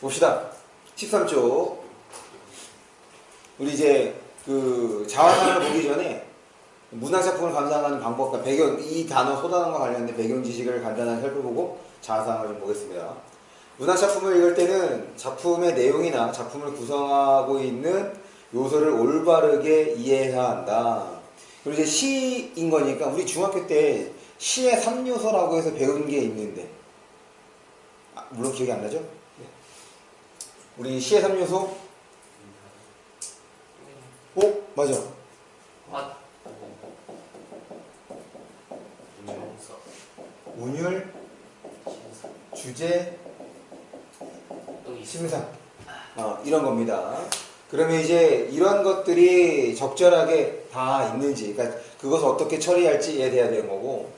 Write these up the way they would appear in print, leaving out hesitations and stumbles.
봅시다. 13쪽. 우리 이제 그 자화상을 보기 전에 문학작품을 감상하는 방법과 배경, 이 단어 소단원과 관련된 배경 지식을 간단하게 살펴보고 자화상을 좀 보겠습니다. 문학작품을 읽을 때는 작품의 내용이나 작품을 구성하고 있는 요소를 올바르게 이해해야 한다. 그리고 이제 시인 거니까 우리 중학교 때 시의 3요소라고 해서 배운 게 있는데, 물론 기억이 안 나죠? 우리 시의 3요소? 오? 맞아. 운율, 주제, 심상. 이런 겁니다. 그러면 이제 이런 것들이 적절하게 다 있는지, 그러니까 그것을 어떻게 처리할지에 대해야 되는 거고,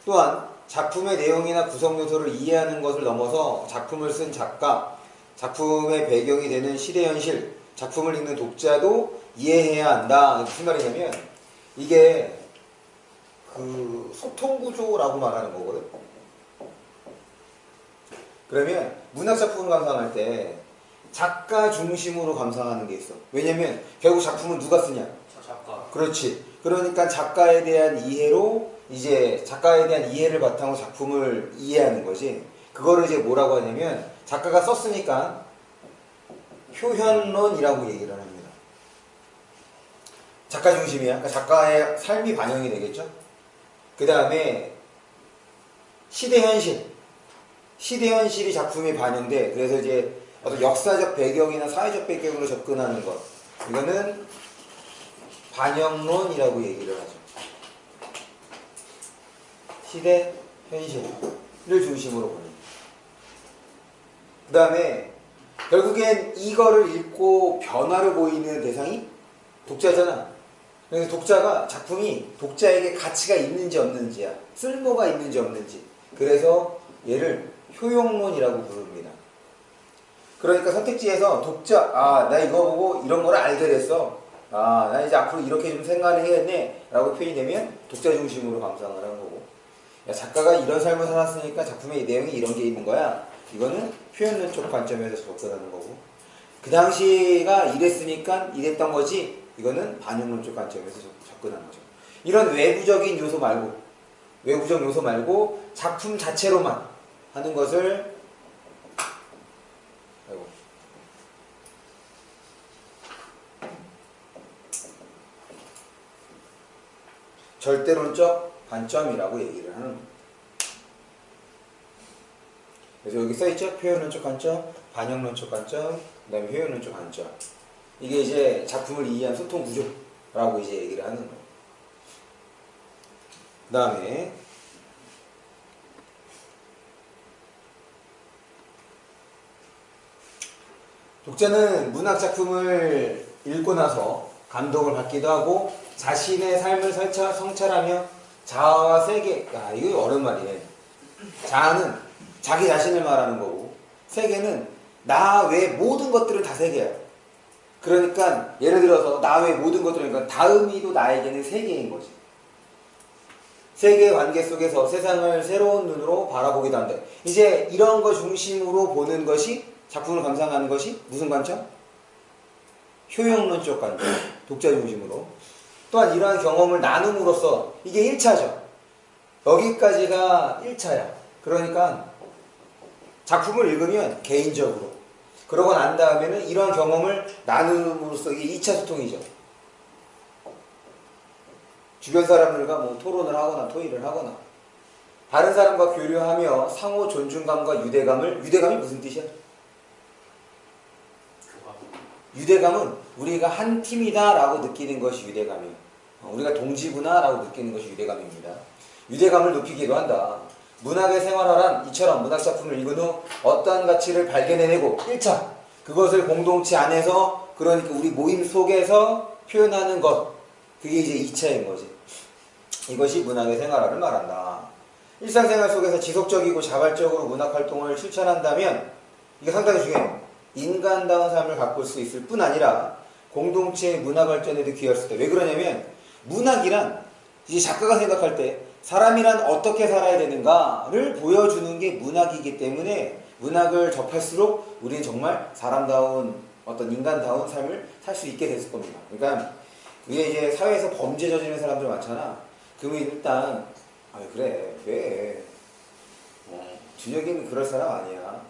또한 작품의 내용이나 구성 요소를 이해하는 것을 넘어서 작품을 쓴 작가, 작품의 배경이 되는 시대 현실, 작품을 읽는 독자도 이해해야 한다. 무슨 말이냐면 이게 그 소통구조라고 말하는 거거든. 그러면 문학작품을 감상할 때 작가 중심으로 감상하는 게 있어. 왜냐면 결국 작품은 누가 쓰냐? 작가. 그렇지. 그러니까 작가에 대한 이해로 이제 작가에 대한 이해를 바탕으로 작품을 이해하는 거지. 그거를 이제 뭐라고 하냐면 작가가 썼으니까 표현론이라고 얘기를 합니다. 작가 중심이야. 그러니까 작가의 삶이 반영이 되겠죠. 그 다음에 시대현실. 시대현실이 작품에 반영돼. 그래서 이제 어떤 역사적 배경이나 사회적 배경으로 접근하는 것. 이거는 반영론이라고 얘기를 하죠. 시대, 현실을 중심으로 보는. 그 다음에 결국엔 이거를 읽고 변화를 보이는 대상이 독자잖아. 그래서 독자가 작품이 독자에게 가치가 있는지 없는지야. 쓸모가 있는지 없는지. 그래서 얘를 효용론이라고 부릅니다. 그러니까 선택지에서 독자, 나 이거 보고 이런 거를 알게 됐어. 나 이제 앞으로 이렇게 좀 생각을 해야겠네. 라고 표현이 되면 독자 중심으로 감상을 하는 거고. 야, 작가가 이런 삶을 살았으니까 작품의 내용이 이런 게 있는 거야. 이거는 표현론적 관점에서 접근하는 거고. 그 당시가 이랬으니까 이랬던 거지. 이거는 반영론적 관점에서 접근하는 거죠. 이런 외부적인 요소 말고 작품 자체로만 하는 것을 절대론적 관점이라고 얘기를 하는 거예요. 그래서 여기 써있죠? 표현론적 관점, 반영론적 관점, 그 다음에 효용론적 관점. 이게 이제 작품을 이해한 소통 구조라고 이제 얘기를 하는 거예요. 그 다음에 독자는 문학작품을 읽고 나서 감동을 받기도 하고 자신의 삶을 성찰하며 자아와 세계, 이거 어려운 말이네. 자아는 자기 자신을 말하는 거고 세계는 나 외 모든 것들은 다 세계야. 그러니까 예를 들어서 나 외 모든 것들은, 그러니까 다음이도 나에게는 세계인 거지. 세계의 관계 속에서 세상을 새로운 눈으로 바라보기도 한다. 이제 이런 거 중심으로 보는 것이, 작품을 감상하는 것이 무슨 관점? 효용론적 관점. 독자 중심으로. 또한 이러한 경험을 나눔으로써 이게 1차죠. 여기까지가 1차야. 그러니까 작품을 읽으면 개인적으로, 그러고 난 다음에는 이러한 경험을 나눔으로써 이게 2차 소통이죠. 주변 사람들과 뭐 토론을 하거나 토의를 하거나 다른 사람과 교류하며 상호 존중감과 유대감이 무슨 뜻이야? 유대감은 우리가 한 팀이다 라고 느끼는 것이 유대감이에요. 우리가 동지구나 라고 느끼는 것이 유대감입니다. 유대감을 높이기도 한다. 문학의 생활화란 이처럼 문학작품을 읽은 후 어떠한 가치를 발견해내고 1차, 그것을 공동체 안에서, 그러니까 우리 모임 속에서 표현하는 것, 그게 이제 2차인 거지. 이것이 문학의 생활화를 말한다. 일상생활 속에서 지속적이고 자발적으로 문학활동을 실천한다면 이게 상당히 중요해요. 인간다운 삶을 가꿀 수 있을 뿐 아니라 공동체의 문화 발전에도 기여할 수 있다. 왜 그러냐면 문학이란 이제 작가가 생각할 때 사람이란 어떻게 살아야 되는가를 보여주는 게 문학이기 때문에 문학을 접할수록 우리는 정말 사람다운 어떤 인간다운 삶을 살 수 있게 됐을 겁니다. 그러니까 그게 이제 사회에서 범죄 저지르는 사람들 많잖아. 그러면 일단 아 그래 왜 준혁이는 그럴 사람 아니야.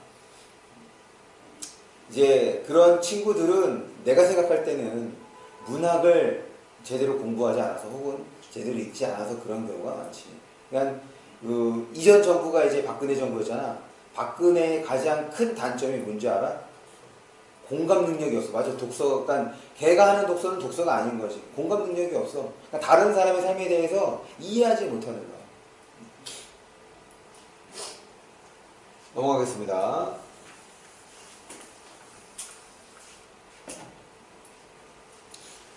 이제 그런 친구들은 내가 생각할 때는 문학을 제대로 공부하지 않아서 혹은 제대로 읽지 않아서 그런 경우가 많지. 그러니까 그 이전 정부가 이제 박근혜 정부였잖아. 박근혜의 가장 큰 단점이 뭔지 알아? 공감 능력이 없어. 맞아. 독서, 그러니까 걔가 하는 독서는 독서가 아닌 거지. 공감 능력이 없어. 그러니까 다른 사람의 삶에 대해서 이해하지 못하는 거야. 넘어가겠습니다.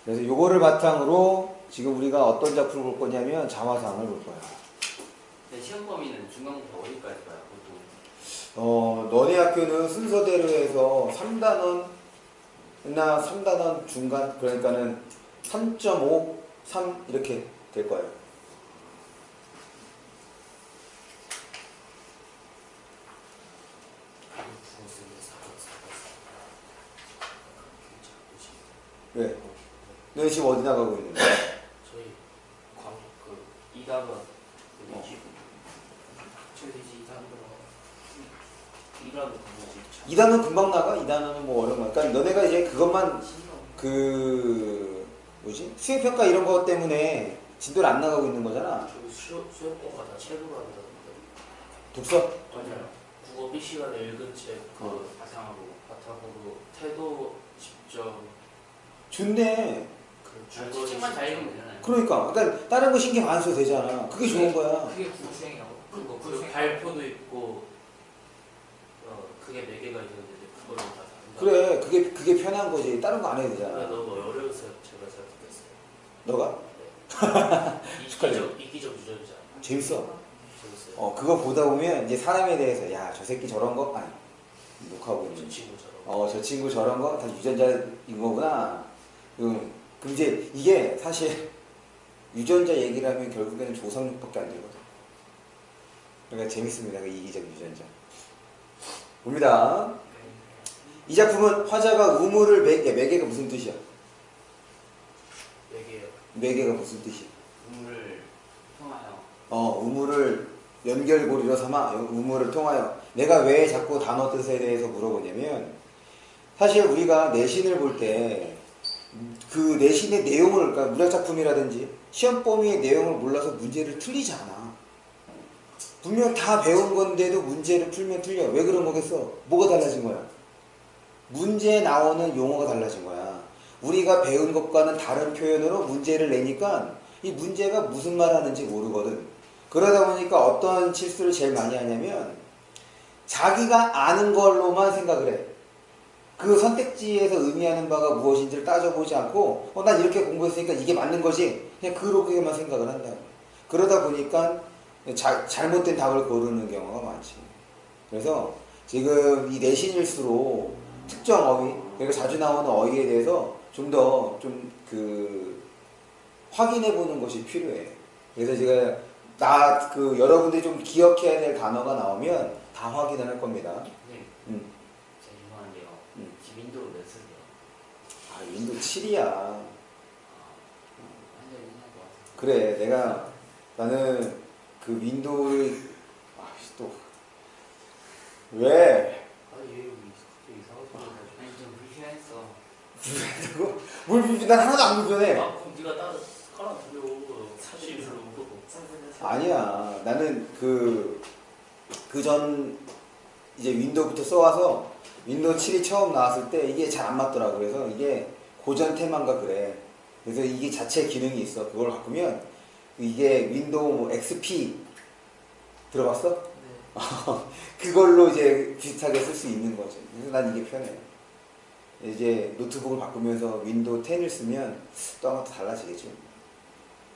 그래서 요거를 바탕으로 지금 우리가 어떤 작품을 볼 거냐면 자화상을 볼 거야. 근데 시험 범위는 중간부터 어디까지 가요? 보통? 너네 학교는 순서대로 해서 3단원이나 3단원 중간, 그러니까는 3.5, 3 이렇게 될 거예요. 왜? 너네 지금 어디 나가고 있는 거야? 저희 이단원 저희 이단원 2단원 금방 나가? 2단원은 뭐 어려운 거야. 그러니까 너네가 이제 그것만 수행평가 이런 거 때문에 진도를 안 나가고 있는 거잖아. 수행평가 다 책으로 한다던데. 독서? 맞아요. 국어 B시간에 읽은 책 바탕으로 태도 10점. 좋네. 책만 잘 읽으면 되잖아요. 그러니까 다른 거 신경 안 써도 되잖아. 그게 좋은 거야. 그게 국어수행이라고? 그리고 발표도 있고 그게 4개가 있는데 그걸로 다 그래, 그게 편한 거지. 다른 거 안 해도 되잖아. 너무 어려워서 제가 생각했어요. 너가? 이기적 유전자. 재밌어. 재밌어요. 그거 보다 보면 이제 사람에 대해서 야, 저 새끼 저런 거 아니 녹화하고 있는. 저 친구처럼. 저 친구 저런 거 다 유전자인 거구나. 그럼 이제 이게 사실 유전자 얘기를 하면 결국에는 조상력밖에 안 되거든. 그러니까 재밌습니다. 그 이기적 유전자. 봅니다. 이 작품은 화자가 우물을 매개가 무슨 뜻이야? 매개가 무슨 뜻이야? 우물을 통하여. 우물을 연결고리로 삼아 우물을 통하여. 내가 왜 자꾸 단어 뜻에 대해서 물어보냐면 사실 우리가 내신을 볼 때 그 내신의 내용을, 그러니까 문학 작품이라든지 시험 범위의 내용을 몰라서 문제를 틀리지 않아. 분명 다 배운 건데도 문제를 풀면 틀려. 왜 그런 거겠어? 뭐가 달라진 거야? 문제에 나오는 용어가 달라진 거야. 우리가 배운 것과는 다른 표현으로 문제를 내니까 이 문제가 무슨 말 하는지 모르거든. 그러다 보니까 어떤 실수를 제일 많이 하냐면 자기가 아는 걸로만 생각을 해. 그 선택지에서 의미하는 바가 무엇인지를 따져보지 않고 난 이렇게 공부했으니까 이게 맞는 거지. 그냥 그렇게만 생각을 한다고. 그러다 보니까 잘못된 답을 고르는 경우가 많지. 그래서 지금 이 내신일수록 특정 어휘, 그러니까 자주 나오는 어휘에 대해서 좀 더 확인해 보는 것이 필요해. 그래서 제가 여러분들이 좀 기억해야 될 단어가 나오면 다 확인을 할 겁니다. 네. 제가 죄송한데요. 지금 윈도우 몇 쓰세요? 윈도우 7이야. 완전 옛날 것 같아요. 그래, 나는 그 윈도우를 또 왜? 얘 이상하게 아니 좀 불편했어. 뭘 불편해? 난 하나도 안 불편해. 그럼 네가 따로 깔아드려. 사실 별로 모르고. 아니야. 나는 그전 이제 윈도우부터 써와서 윈도우 7이 처음 나왔을 때 이게 잘 안 맞더라고. 그래서 이게 고전 테마인가 그래. 그래서 이게 자체 기능이 있어. 그걸 바꾸면 이게 윈도우 뭐 XP 들어봤어? 네. 그걸로 이제 비슷하게 쓸 수 있는 거지. 그래서 난 이게 편해. 이제 노트북을 바꾸면서 윈도우 10을 쓰면 또 아무것도 달라지겠죠.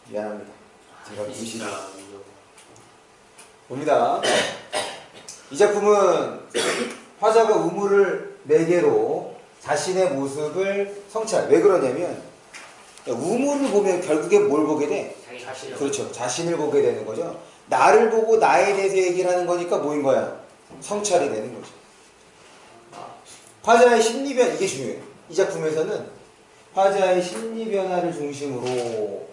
미안합니다. 제가 무시를. 봅니다. 이 작품은 화자가 우물을 4개로 자신의 모습을 성찰. 왜 그러냐면 우물을 보면 결국에 뭘 보게 돼? 자기 자신. 그렇죠. 자신을 보게 되는 거죠. 나를 보고 나에 대해서 얘기를 하는 거니까 뭐인 거야? 성찰이 되는 거죠. 화자의 심리변, 이게 중요해요. 이 작품에서는 화자의 심리변화를 중심으로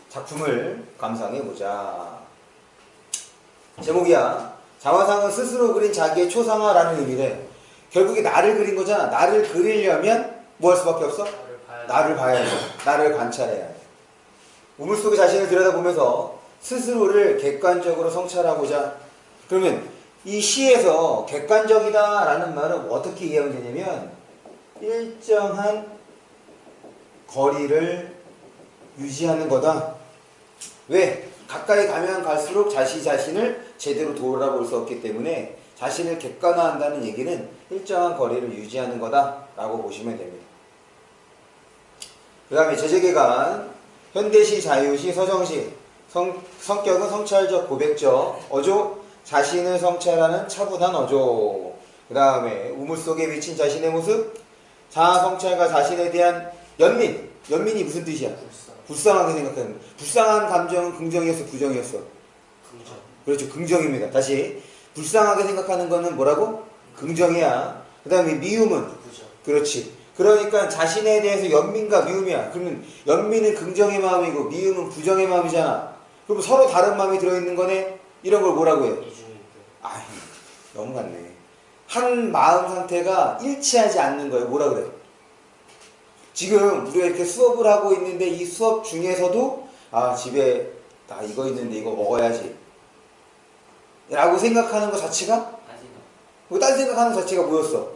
작품을 감상해보자. 제목이야. 자화상은 스스로 그린 자기의 초상화라는 의미래. 결국에 나를 그린 거잖아. 나를 그리려면 뭐 할 수밖에 없어? 나를 봐야 돼. 나를 관찰해야 돼. 우물 속에 자신을 들여다보면서 스스로를 객관적으로 성찰하고자. 그러면 이 시에서 객관적이다라는 말은 어떻게 이해하면 되냐면 일정한 거리를 유지하는 거다. 왜? 가까이 가면 갈수록 자신을 제대로 돌아볼 수 없기 때문에 자신을 객관화한다는 얘기는 일정한 거리를 유지하는 거다라고 보시면 됩니다. 그 다음에 제재개간, 현대시, 자유시, 서정시, 성격은 성찰적, 고백적, 어조, 자신을 성찰하는 차분한 어조. 그 다음에 우물 속에 비친 자신의 모습, 자아 성찰과 자신에 대한 연민. 연민이 무슨 뜻이야? 불쌍하게 생각하는. 불쌍한 감정은 긍정이었어, 부정이었어? 긍정. 그렇죠, 긍정입니다. 다시 불쌍하게 생각하는 거는 뭐라고? 긍정이야. 그 다음에 미움은? 부정. 그렇지. 그러니까 자신에 대해서 연민과 미움이야. 그러면 연민은 긍정의 마음이고 미움은 부정의 마음이잖아. 그럼 서로 다른 마음이 들어있는 거네? 이런 걸 뭐라고 해요? 이중인격. 아이, 너무 같네. 한 마음 상태가 일치하지 않는 거예요. 뭐라 그래? 지금 우리가 이렇게 수업을 하고 있는데 이 수업 중에서도 집에 나 이거 있는데 이거 먹어야지 라고 생각하는 것 자체가 딴 생각하는 것 자체가 뭐였어?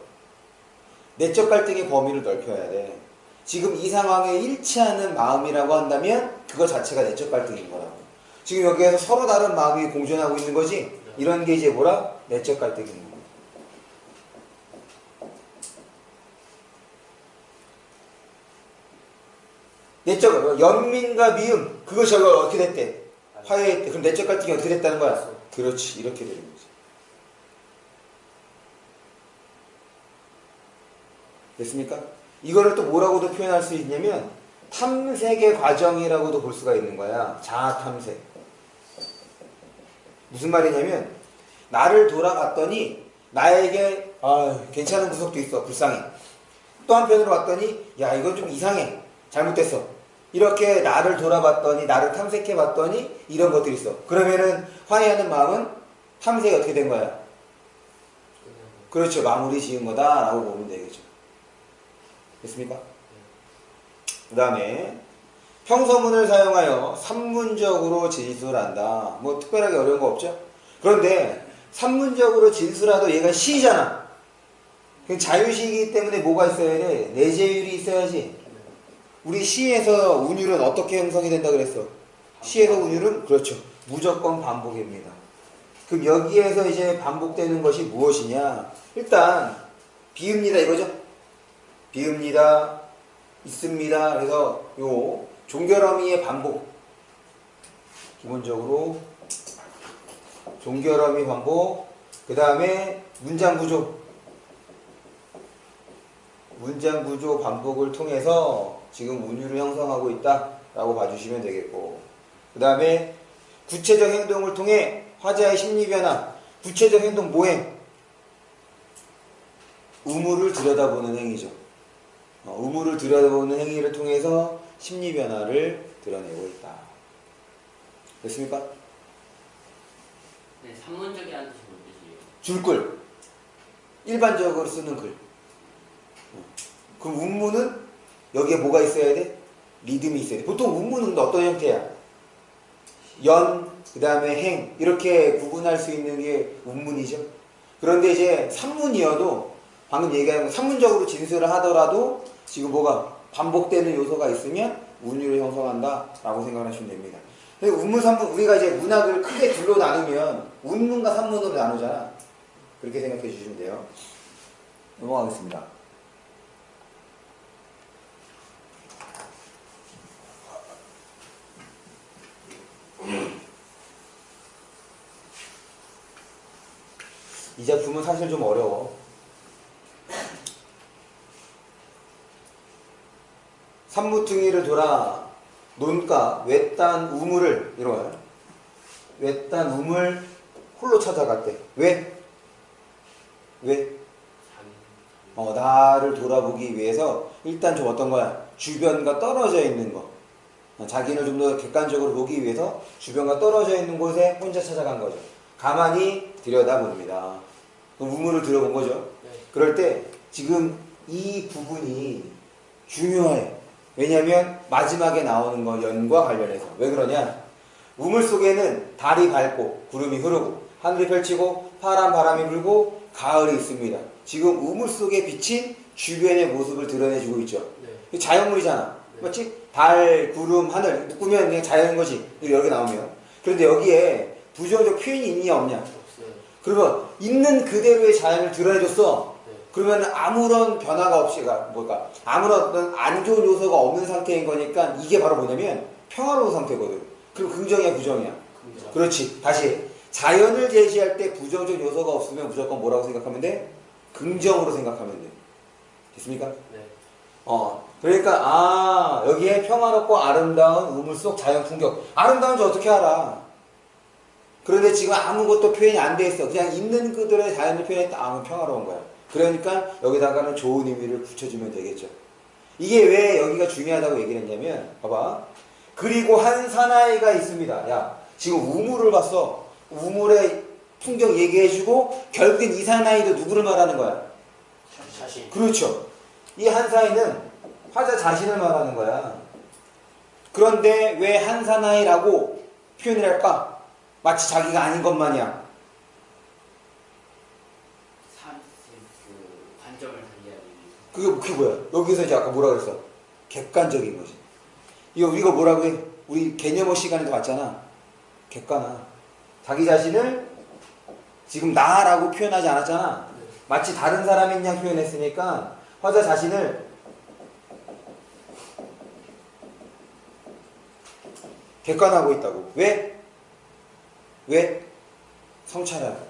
내적 갈등의 범위를 넓혀야 돼. 지금 이 상황에 일치하는 마음이라고 한다면 그거 자체가 내적 갈등인 거라고. 지금 여기에서 서로 다른 마음이 공존하고 있는 거지. 이런 게 이제 뭐라? 내적 갈등인 거야. 내적 연민과 미움 그것이 어떻게 됐대? 화해했대. 그럼 내적 갈등이 어떻게 됐다는 거야? 그렇지, 이렇게 되는 거지. 됐습니까? 이거를 또 뭐라고도 표현할 수 있냐면 탐색의 과정이라고도 볼 수가 있는 거야. 자아 탐색. 무슨 말이냐면 나를 돌아봤더니 나에게 괜찮은 구석도 있어. 불쌍해. 또 한편으로 봤더니 야 이건 좀 이상해. 잘못됐어. 이렇게 나를 돌아봤더니 나를 탐색해봤더니 이런 것들이 있어. 그러면은 화해하는 마음은 탐색이 어떻게 된 거야? 그렇죠. 마무리 지은 거다라고 보면 되겠죠. 됐습니까? 그 다음에 평서문을 사용하여 산문적으로 진술한다. 뭐 특별하게 어려운 거 없죠? 그런데 산문적으로 진술하도 얘가 시잖아. 자유시이기 때문에 뭐가 있어야 돼? 내재율이 있어야지. 우리 시에서 운율은 어떻게 형성이 된다 그랬어? 시에서 운율은 그렇죠. 무조건 반복입니다. 그럼 여기에서 이제 반복되는 것이 무엇이냐? 일단 비읍니다 이거죠? 비읍니다, 있습니다. 그래서 요 종결어미의 반복. 기본적으로 종결어미 반복. 그 다음에 문장 구조. 문장 구조 반복을 통해서 지금 운율을 형성하고 있다라고 봐주시면 되겠고. 그 다음에 구체적 행동을 통해 화자의 심리 변화. 구체적 행동 뭐해? 우물을 들여다보는 행위죠. 우물을 들여다보는 행위를 통해서 심리 변화를 드러내고 있다. 됐습니까? 네, 산문적이라는 뜻이 뭔 뜻이에요? 줄글. 일반적으로 쓰는 글. 그럼 운문은 여기에 뭐가 있어야 돼? 리듬이 있어야 돼. 보통 운문은 어떤 형태야? 연, 그 다음에 행 이렇게 구분할 수 있는 게 운문이죠. 그런데 이제 산문이어도 방금 얘기한 거 산문적으로 진술을 하더라도 지금 뭐가 반복되는 요소가 있으면 운율을 형성한다 라고 생각하시면 됩니다. 운문, 산문, 우리가 이제 문학을 크게 둘로 나누면 운문과 산문으로 나누잖아. 그렇게 생각해 주시면 돼요. 넘어가겠습니다. 이 작품은 사실 좀 어려워. 산무퉁이를 돌아 논가 외딴 우물을 이런 외딴 우물 홀로 찾아갔대. 왜? 나를 돌아보기 위해서 일단 좀 어떤 거야? 주변과 떨어져 있는 거. 자기를 좀 더 객관적으로 보기 위해서 주변과 떨어져 있는 곳에 혼자 찾아간 거죠. 가만히 들여다봅니다. 우물을 들어본 거죠. 네. 그럴 때 지금 이 부분이 중요해요. 왜냐하면 마지막에 나오는 거 연과 관련해서. 왜 그러냐? 우물 속에는 달이 밝고 구름이 흐르고 하늘이 펼치고 파란 바람이 불고 가을이 있습니다. 지금 우물 속에 비친 주변의 모습을 드러내주고 있죠. 네. 자연물이잖아. 네. 맞지? 달, 구름, 하늘 묶으면 그냥 자연인 거지. 여러 개 나오면. 그런데 여기에 부정적 표현이 있냐 없냐? 없어요. 그러면 있는 그대로의 자연을 드러내줬어. 네. 그러면 아무런 변화가 없이, 뭘까? 아무런 어떤 안 좋은 요소가 없는 상태인 거니까 이게 바로 뭐냐면 평화로운 상태거든. 그럼 긍정이야, 부정이야? 긍정. 그렇지. 다시. 자연을 제시할 때 부정적 요소가 없으면 무조건 뭐라고 생각하면 돼? 긍정으로 생각하면 돼. 됐습니까? 네. 그러니까, 여기에 평화롭고 아름다운 우물 속 자연 풍경. 아름다운지 어떻게 알아? 그런데 지금 아무것도 표현이 안 돼 있어. 그냥 있는 그대로의 자연을 표현했다. 평화로운 거야. 그러니까 여기다가는 좋은 의미를 붙여주면 되겠죠. 이게 왜 여기가 중요하다고 얘기를 했냐면, 봐봐. 그리고 한 사나이가 있습니다. 야, 지금 우물을 봤어. 우물의 풍경 얘기해주고, 결국엔 이 사나이도 누구를 말하는 거야? 자신. 그렇죠. 이 한 사나이는 화자 자신을 말하는 거야. 그런데 왜 한 사나이라고 표현을 할까? 마치 자기가 아닌 것 마냥. 그 관점을 달리하기 위해서. 그게 뭐야? 여기서 이제 아까 뭐라 그랬어? 객관적인 거지. 이거 뭐라고 해? 우리 개념어 시간에도 봤잖아. 객관화. 자기 자신을 지금 나라고 표현하지 않았잖아. 네. 마치 다른 사람인 양 표현했으니까 화자 자신을 객관화하고 있다고. 왜? 성찰하려고.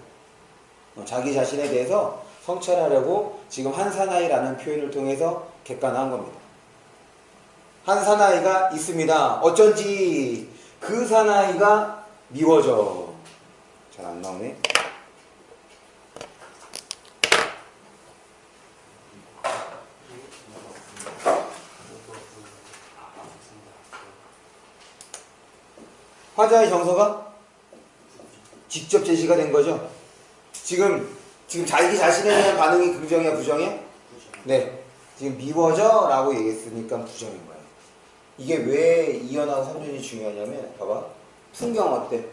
자기 자신에 대해서 성찰하려고 지금 한 사나이라는 표현을 통해서 객관화한 겁니다. 한 사나이가 있습니다. 어쩐지 그 사나이가 미워져. 잘 안 나오네. 화자의 정서가 직접 제시가 된 거죠. 지금 자기 자신에 대한 반응이 긍정이야, 부정이야? 네. 지금 미워져 라고 얘기했으니까 부정인 거예요. 이게 왜 2연하고 3연이 중요하냐면, 봐봐. 풍경 어때?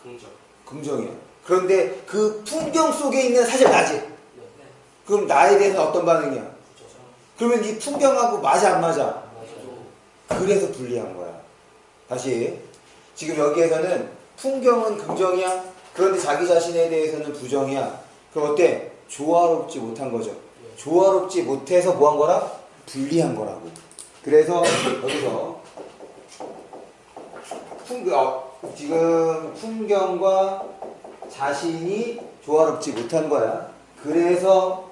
긍정. 긍정이야. 그런데 그 풍경 속에 있는 사실 나지? 네. 그럼 나에 대해서 어떤 반응이야? 부정. 그러면 이 풍경하고 맞아, 안 맞아? 맞아도. 그래서 분리한 거야. 다시. 지금 여기에서는 풍경은 긍정이야. 그런데 자기 자신에 대해서는 부정이야. 그럼 어때? 조화롭지 못한 거죠. 조화롭지 못해서 뭐 한 거라? 분리한 거라고. 그래서 여기서 지금 풍경과 자신이 조화롭지 못한 거야. 그래서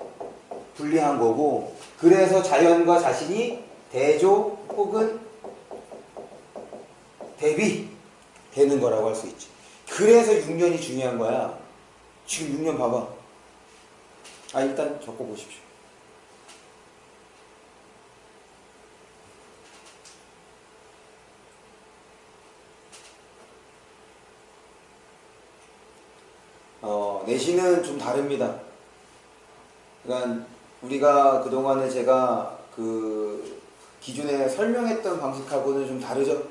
분리한 거고, 그래서 자연과 자신이 대조 혹은 대비되는 거라고 할 수 있지. 그래서 6년이 중요한 거야. 지금 6년 봐봐. 일단 적어보십시오. 내신은 좀 다릅니다. 그러니까 우리가 그동안에 제가 그 기존에 설명했던 방식하고는 좀 다르죠.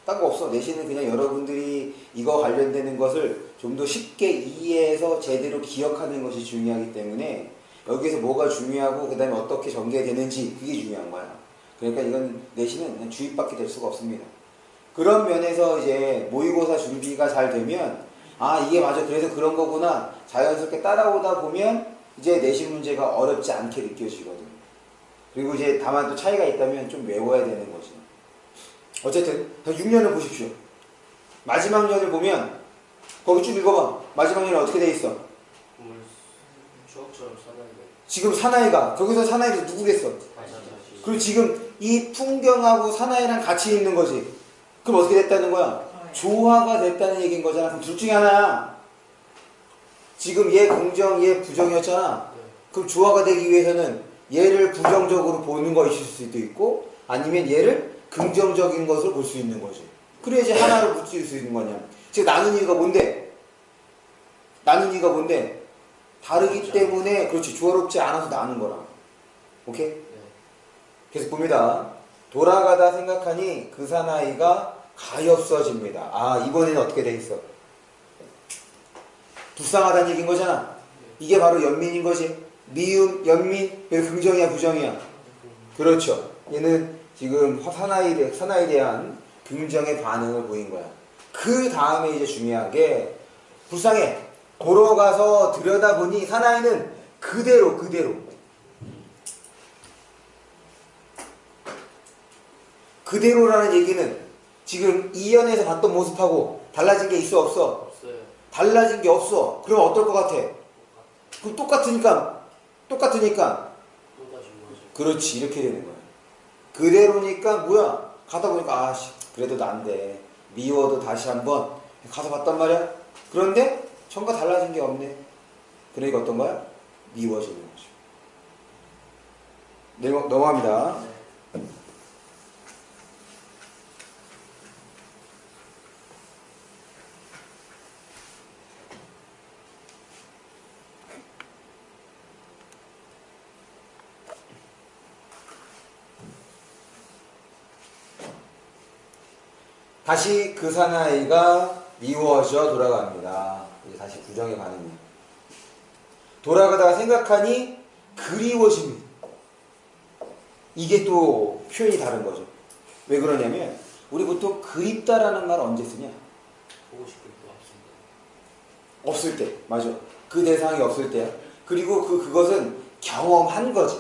딴 거 없어. 내신은 그냥 여러분들이 이거 관련되는 것을 좀 더 쉽게 이해해서 제대로 기억하는 것이 중요하기 때문에 여기에서 뭐가 중요하고 그 다음에 어떻게 전개되는지 그게 중요한 거야. 그러니까 이건 내신은 그냥 주입밖에 될 수가 없습니다. 그런 면에서 이제 모의고사 준비가 잘 되면 이게 맞아. 그래서 그런 거구나. 자연스럽게 따라오다 보면 이제 내신 문제가 어렵지 않게 느껴지거든. 그리고 이제 다만 또 차이가 있다면 좀 외워야 되는 거지. 어쨌든 6년을 보십시오. 마지막 년을 보면 거기 쭉 읽어봐. 마지막 년은 어떻게 돼 있어? 추억처럼 사나이가. 지금 사나이가 거기서 사나이가 누구겠어? 그리고 지금 이 풍경하고 사나이랑 같이 있는 거지. 그럼 어떻게 됐다는 거야? 조화가 됐다는 얘기인 거잖아. 그럼 둘 중에 하나야. 지금 얘 긍정, 얘 부정이었잖아. 그럼 주어가 되기 위해서는 얘를 부정적으로 보는 것일 수도 있고 아니면 얘를 긍정적인 것으로 볼 수 있는 거지. 그래야지 하나를 붙일 수 있는 거냐. 즉 나눈 이유가 뭔데? 나눈 이유가 뭔데? 다르기 때문에 그렇지 조화롭지 않아서 나눈 거라. 오케이? 네. 계속 봅니다. 돌아가다 생각하니 그 사나이가 가엾어집니다. 아 이번에는 어떻게 돼 있어? 불쌍하다는 얘기인 거잖아. 이게 바로 연민인 거지. 미움, 연민, 왜 긍정이야 부정이야? 그렇죠. 얘는 지금 사나이에 대한 긍정의 반응을 보인 거야. 그 다음에 이제 중요한 게 불쌍해. 돌아가서 들여다보니 사나이는 그대로 그대로라는 얘기는 지금 이연에서 봤던 모습하고 달라진 게 있어 없어? 없어요. 달라진 게 없어. 그럼 어떨 것 같아? 그럼 똑같으니까 또다시 뭐지? 그렇지 이렇게 되는 거야. 그대로니까 뭐야? 가다 보니까 아씨 그래도 난데 미워도 다시 한번 가서 봤단 말이야. 그런데 전과 달라진 게 없네. 그러니까 어떤 거야? 미워지는 거죠. 넘어갑니다. 네. 다시 그 사나이가 미워져 돌아갑니다. 이제 다시 부정의 반응이야. 돌아가다가 생각하니 그리워집니다. 이게 또 표현이 다른 거죠. 왜 그러냐면 우리 보통 그립다라는 말 언제 쓰냐? 보고 싶을 때 없습니다. 없을 때. 맞아. 그 대상이 없을 때야. 그리고 그것은 경험한 거지.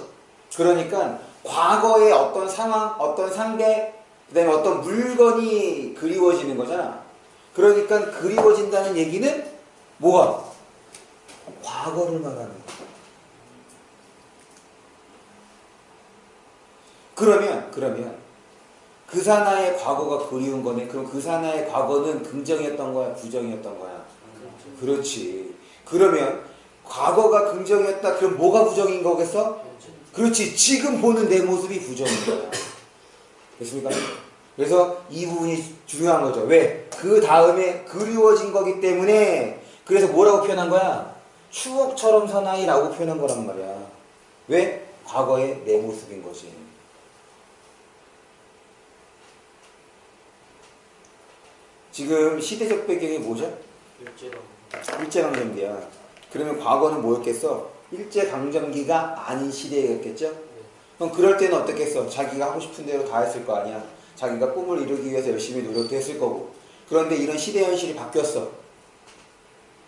그러니까 과거의 어떤 상황, 어떤 상대, 그 다음에 어떤 물건이 그리워지는 거잖아. 그러니까 그리워진다는 얘기는 뭐가? 과거를 말하는 거야. 그러면 그 사나의 과거가 그리운 거네. 그럼 그 사나의 과거는 긍정이었던 거야? 부정이었던 거야? 그렇지. 그러면 과거가 긍정이었다. 그럼 뭐가 부정인 거겠어? 그렇지. 지금 보는 내 모습이 부정인 거야. 됐습니까? 그래서 이 부분이 중요한 거죠. 왜? 그 다음에 그리워진 거기 때문에 그래서 뭐라고 표현한 거야? 추억처럼 사나이라고 표현한 거란 말이야. 왜? 과거의 내 모습인 거지. 지금 시대적 배경이 뭐죠? 일제강점기야. 그러면 과거는 뭐였겠어? 일제강점기가 아닌 시대였겠죠? 그럼 그럴 때는 어떻겠어? 자기가 하고 싶은 대로 다 했을 거 아니야. 자기가 꿈을 이루기 위해서 열심히 노력도 했을 거고. 그런데 이런 시대 현실이 바뀌었어.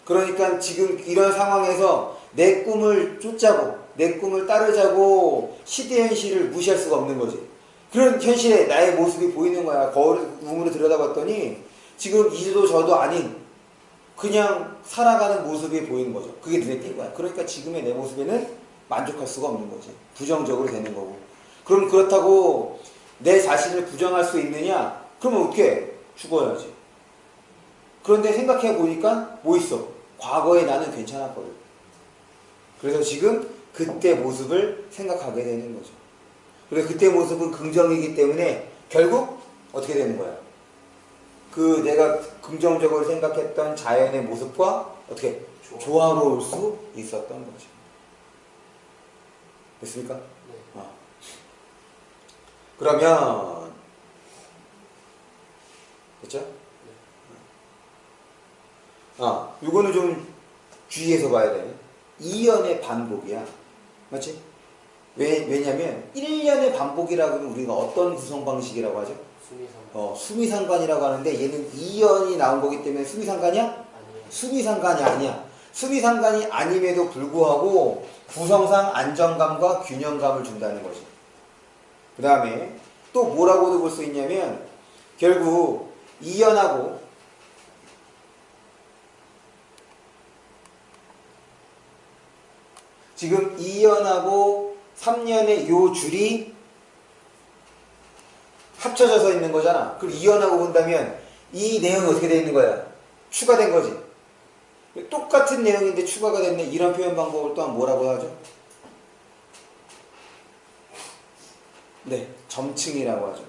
그러니까 지금 이런 상황에서 내 꿈을 쫓자고 내 꿈을 따르자고 시대 현실을 무시할 수가 없는 거지. 그런 현실에 나의 모습이 보이는 거야. 거울을 눈으로 들여다봤더니 지금 이도 저도 아닌 그냥 살아가는 모습이 보이는 거죠. 그게 눈에 띈 거야. 그러니까 지금의 내 모습에는 만족할 수가 없는 거지. 부정적으로 되는 거고. 그럼 그렇다고 내 자신을 부정할 수 있느냐? 그러면 어떻게? 죽어야지. 그런데 생각해 보니까 뭐 있어? 과거에 나는 괜찮았거든. 그래서 지금 그때 모습을 생각하게 되는 거죠. 그래서 그때 모습은 긍정이기 때문에 결국 어떻게 되는 거야? 그 내가 긍정적으로 생각했던 자연의 모습과 어떻게 조화로울 수 있었던 거죠. 됐습니까? 네. 그러면 됐죠? 이거는 좀 주의해서 봐야 돼. 2년의 반복이야. 맞지? 왜냐면 1년의 반복이라고 하면 우리가 어떤 구성 방식이라고 하죠? 수미상관이라고 하는데 얘는 2년이 나온 거기 때문에 수미상관이야? 아니에요. 수미상관이 아니야. 수미상관이 아님에도 불구하고 구성상 안정감과 균형감을 준다는 거지. 그 다음에 또 뭐라고도 볼 수 있냐면 결국 2년하고 지금 2년하고 3년의 요 줄이 합쳐져서 있는 거잖아. 그럼 2년하고 본다면 이 내용이 어떻게 되어 있는 거야? 추가된 거지. 똑같은 내용인데 추가가 됐네. 이런 표현 방법을 또한 뭐라고 하죠? 네, 점층이라고 하죠.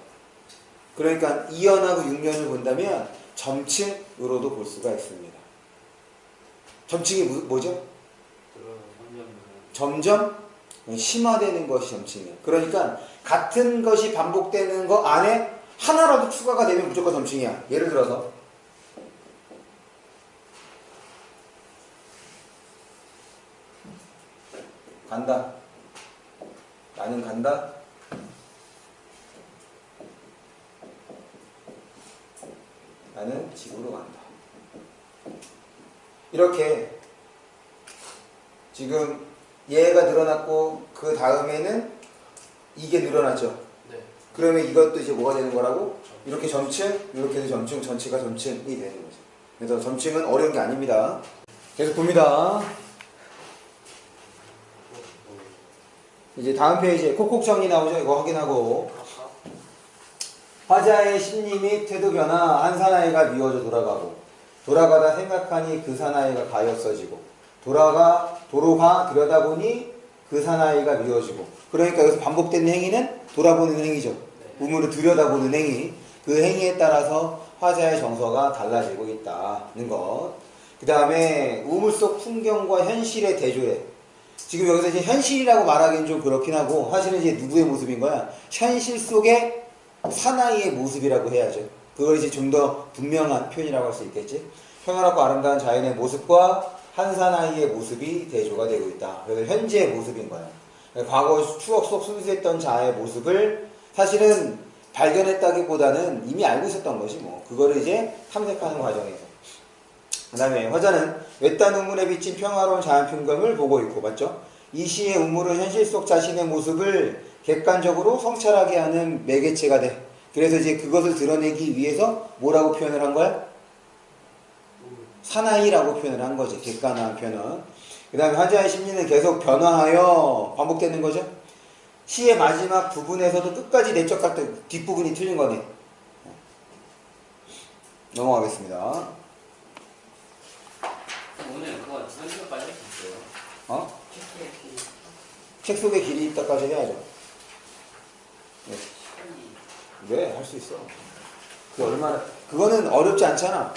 그러니까 2연하고 6연을 본다면 점층으로도 볼 수가 있습니다. 점층이 뭐죠? 점점 심화되는 것이 점층이에요. 그러니까 같은 것이 반복되는 거 안에 하나라도 추가가 되면 무조건 점층이야. 예를 들어서 간다. 나는 간다. 나는 집으로 간다. 이렇게 지금 얘가 늘어났고 그 다음에는 이게 늘어났죠. 네. 그러면 이것도 이제 뭐가 되는 거라고? 이렇게 점층, 이렇게도 점층, 전체가 점층이 되는 거죠. 그래서 점층은 어려운 게 아닙니다. 계속 봅니다. 이제 다음 페이지에 콕콕 정리 나오죠. 이거 확인하고. 화자의 심리 및 태도 변화. 한 사나이가 미워져 돌아가고, 돌아가다 생각하니 그 사나이가 가엾어지고, 도로가 들여다보니 그 사나이가 미워지고. 그러니까 여기서 반복되는 행위는 돌아보는 행위죠. 우물을 들여다보는 행위. 그 행위에 따라서 화자의 정서가 달라지고 있다는 것. 그 다음에 우물 속 풍경과 현실의 대조에. 지금 여기서 이제 현실이라고 말하기는 좀 그렇긴 하고, 사실은 이제 누구의 모습인 거야? 현실 속의 사나이의 모습이라고 해야죠. 그걸 이제 좀 더 분명한 표현이라고 할 수 있겠지. 평화롭고 아름다운 자연의 모습과 한 사나이의 모습이 대조가 되고 있다. 그래서 현재의 모습인 거야. 과거 추억 속 순수했던 자아의 모습을 사실은 발견했다기보다는 이미 알고 있었던 것이 뭐. 그거를 이제 탐색하는 과정에서. 그 다음에 화자는 외딴 우물에 비친 평화로운 자연 풍경을 보고 있고, 맞죠? 이 시의 우물은 현실 속 자신의 모습을 객관적으로 성찰하게 하는 매개체가 돼. 그래서 이제 그것을 드러내기 위해서 뭐라고 표현을 한 거야? 사나이라고 표현을 한 거지. 객관화한 표현은. 그 다음에 화자의 심리는 계속 변화하여 반복되는 거죠. 시의 마지막 부분에서도 끝까지 내적 갈등, 뒷부분이 틀린 거네. 넘어가겠습니다. 오늘 그거 선생님까지 할 수 있어요? 어? 책 속에 길이 있다까지 해야죠. 네. 왜? 할 수 있어. 그거는 어렵지 않잖아.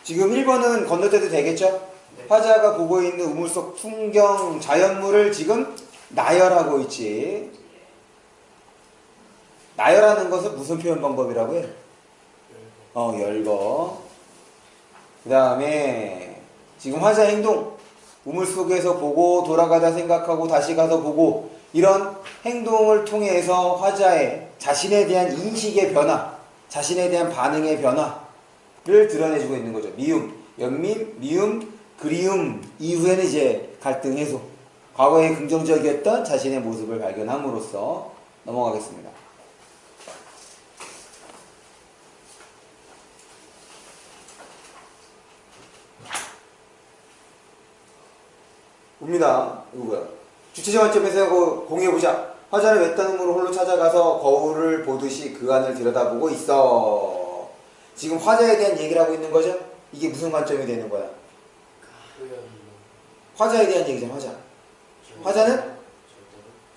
지금 1번은 건너뛰어도 되겠죠? 네. 화자가 보고 있는 우물 속 풍경, 자연물을 지금 나열하고 있지. 나열하는 것은 무슨 표현 방법이라고 해? 열거. 그 다음에 지금 화자 행동, 우물 속에서 보고 돌아가다 생각하고 다시 가서 보고, 이런 행동을 통해서 화자의 자신에 대한 인식의 변화, 자신에 대한 반응의 변화를 드러내주고 있는 거죠. 미움, 연민, 미움, 그리움 이후에는 이제 갈등 해소, 과거에 긍정적이었던 자신의 모습을 발견함으로써 넘어가겠습니다. 봅니다. 이거 뭐야? 주체적 관점에서 공유해보자. 화자는 외딴 우물을 홀로 찾아가서 거울을 보듯이 그 안을 들여다보고 있어. 지금 화자에 대한 얘기를 하고 있는 거죠? 이게 무슨 관점이 되는 거야? 화자에 대한 얘기잖아, 화자. 화자는?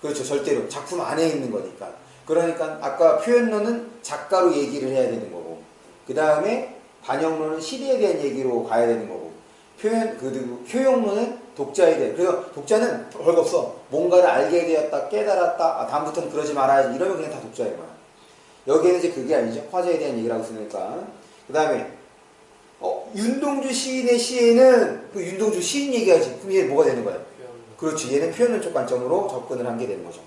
그렇죠, 절대로. 작품 안에 있는 거니까. 그러니까 아까 표현론은 작가로 얘기를 해야 되는 거고, 그 다음에 반영론은 시대에 대한 얘기로 가야 되는 거고, 그리고 효용론은 독자에 대해. 그래서 독자는 별거 없어. 뭔가를 알게 되었다, 깨달았다, 다음부터는 그러지 말아야지, 이러면 그냥 다 독자인 거야. 여기에는 이제 그게 아니죠. 화자에 대한 얘기를 하고 있으니까. 그 다음에 윤동주 시인의 시에는 그 윤동주 시인 얘기하지. 그럼 얘 뭐가 되는 거야? 그렇지. 얘는 표현론적 관점으로 접근을 한 게 되는 거죠.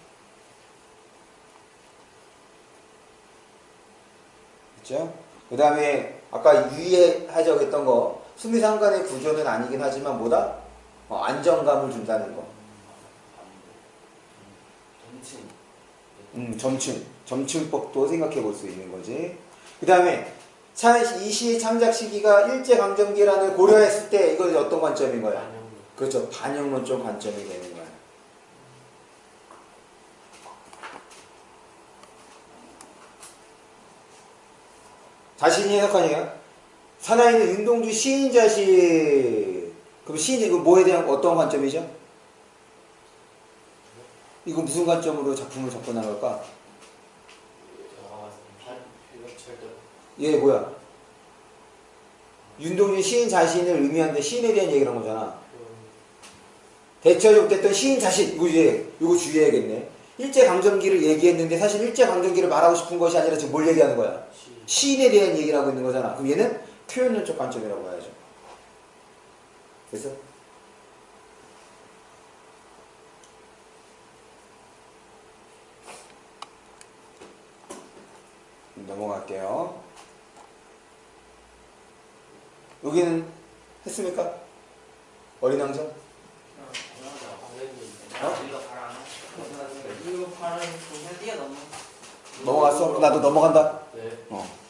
그렇죠? 그 다음에 아까 유의하자고 했던 거, 수미상관의 구조는 아니긴 하지만 뭐다? 안정감을 준다는 거. 점층법도 생각해 볼 수 있는 거지. 그 다음에 이 시의 창작 시기가 일제강점기란을 고려했을 때 이건 어떤 관점인 거야? 반영론. 그렇죠. 반영론적 관점이 되는 거야. 자신이 해석하니까 사나이는 윤동주 시인 자신. 그럼 시인 이거 뭐에 대한 어떤 관점이죠? 이거 무슨 관점으로 작품을 접근한 걸까? 얘 뭐야? 윤동주 시인 자신을 의미하는데 시인에 대한 얘기를 한 거잖아. 대체적으로 됐던 시인 자신, 이거 주의해야겠네. 일제강점기를 얘기했는데 사실 일제강점기를 말하고 싶은 것이 아니라 지금 뭘 얘기하는 거야? 시인에 대한 얘기를 하고 있는 거잖아. 그럼 얘는 표현론적 관점이라고 해야죠. 됐어? 넘어갈게요. 여기는 했습니까? 어린 왕자? 어? 이거 발음 동생 뛰어넘어. 넘어갔어? 나도 넘어간다. 네. 어.